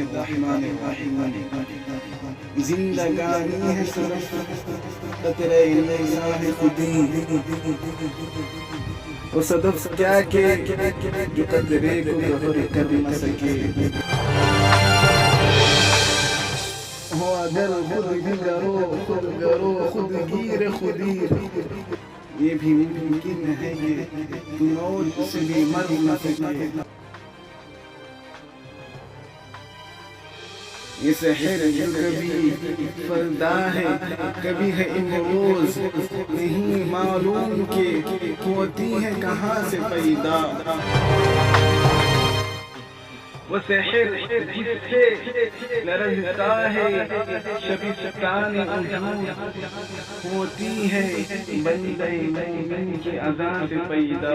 الرحمن الرحیم زندگانی ہے صرف قطرے نگاہ خودی وہ صدف کیا کہ جو قطرے کو گہر کر نہ سکے ہو اگر خود بھی گرو خود گیر خودی یہ بھی ممکن ہے کہ تو موت سے بھی مر نہ سکے یہ سحر جو کبھی فردا ہے کبھی ہے امروز نہیں معلوم کہ ہوتی ہے کہاں سے پیدا وہ سحر جس سے لرزتا ہے شبستان وجود ہوتی ہے بندے مومن کی اذان سے پیدا